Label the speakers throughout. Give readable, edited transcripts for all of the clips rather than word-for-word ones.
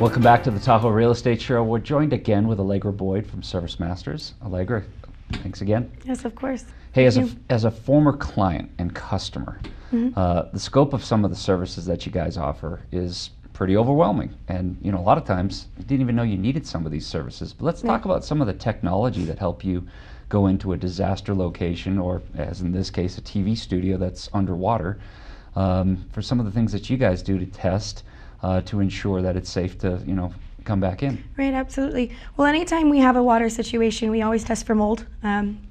Speaker 1: Welcome back to the Tahoe Real Estate Show. We're joined again with Allegra Boyd from ServiceMasters. Allegra, thanks again.
Speaker 2: Yes, of course.
Speaker 1: Hey, as a former client and customer, the scope of some of the services that you guys offer is pretty overwhelming. And a lot of times you didn't even know you needed some of these services. But let's talk about some of the technology that help you go into a disaster location, or as in this case, a TV studio that's underwater, for some of the things that you guys do to test to ensure that it's safe to, come back in.
Speaker 2: Right, absolutely. Well, anytime we have a water situation, we always test for mold.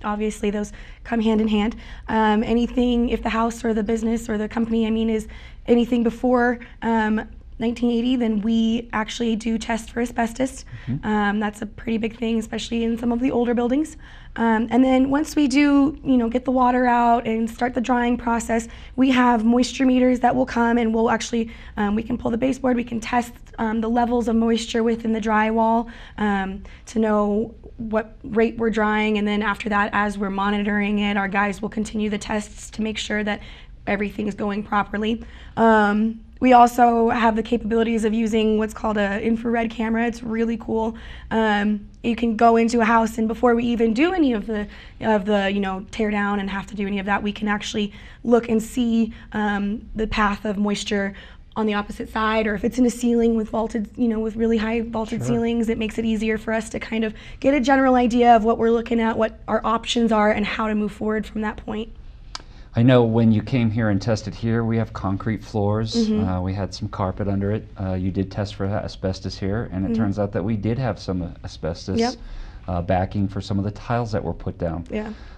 Speaker 2: Obviously, those come hand in hand. Anything, if the house or the business or the company, is anything before 1980, then we actually do test for asbestos. That's a pretty big thing, especially in some of the older buildings. And then once we do, get the water out and start the drying process, we have moisture meters that will come, and we'll actually, we can pull the baseboard, we can test the levels of moisture within the drywall to know what rate we're drying. And then after that, as we're monitoring it, our guys will continue the tests to make sure that everything is going properly. We also have the capabilities of using what's called an infrared camera. It's really cool. You can go into a house, and before we even do any of the tear down and have to do any of that, we can actually look and see the path of moisture on the opposite side, or if it's in a ceiling with vaulted, with really high vaulted ceilings, it makes it easier for us to kind of get a general idea of what we're looking at, what our options are, and how to move forward from that point.
Speaker 1: I know when you came here and tested here, we have concrete floors. We had some carpet under it. You did test for asbestos here, and it turns out that we did have some asbestos backing for some of the tiles that were put down.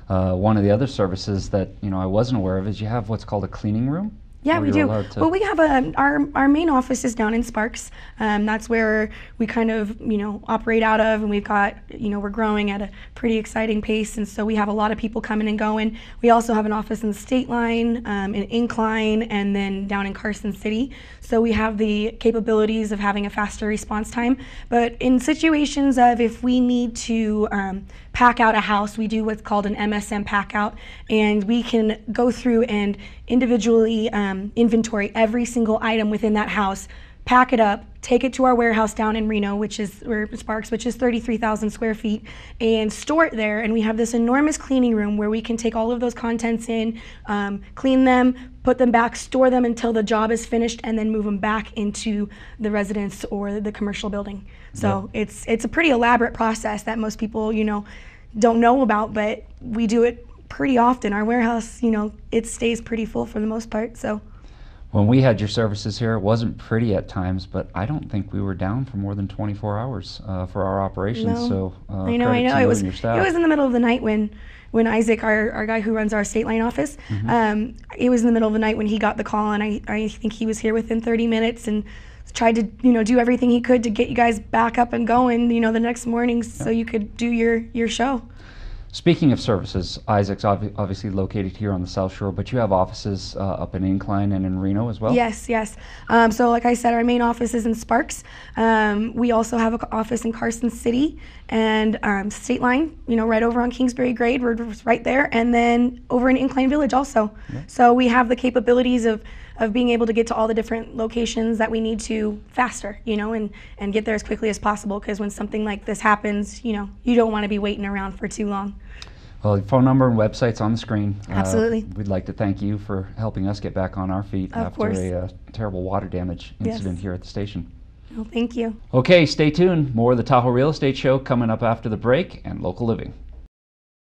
Speaker 1: One of the other services that I wasn't aware of is you have what's called a cleaning room.
Speaker 2: Yeah, we do. Well, we have our main office is down in Sparks. That's where we kind of operate out of, and we've got we're growing at a pretty exciting pace, and so we have a lot of people coming and going. We also have an office in the State Line, in Incline, and then down in Carson City. So we have the capabilities of having a faster response time. But in situations of if we need to pack out a house, we do what's called an MSM pack out, and we can go through and individually inventory every single item within that house, pack it up, take it to our warehouse down in Reno, which is Sparks, which is 33,000 square feet, and store it there. And we have this enormous cleaning room where we can take all of those contents in, clean them, put them back, store them until the job is finished, and then move them back into the residence or the commercial building. So it's a pretty elaborate process that most people don't know about, but we do it pretty often. Our warehouse, it stays pretty full for the most part. So
Speaker 1: when we had your services here, it wasn't pretty at times, but I don't think we were down for more than 24 hours for our operations.
Speaker 2: No.
Speaker 1: So
Speaker 2: I know. It was in the middle of the night when Isaac, our guy who runs our State Line office, it was in the middle of the night when he got the call, and I think he was here within 30 minutes and tried to do everything he could to get you guys back up and going the next morning so you could do your show.
Speaker 1: Speaking of services, Isaac's obviously located here on the South Shore, but you have offices up in Incline and in Reno as well?
Speaker 2: Yes. So like I said, our main office is in Sparks. We also have an office in Carson City and State Line, right over on Kingsbury Grade. We're right there. And then over in Incline Village also. So we have the capabilities of being able to get to all the different locations that we need to faster, and get there as quickly as possible, because when something like this happens, you don't want to be waiting around for too long.
Speaker 1: Well, your phone number and website's on the screen.
Speaker 2: Absolutely.
Speaker 1: We'd like to thank you for helping us get back on our feet after a terrible water damage incident here at the station.
Speaker 2: Well, thank you.
Speaker 1: Okay, stay tuned. More of the Tahoe Real Estate Show coming up after the break and local living.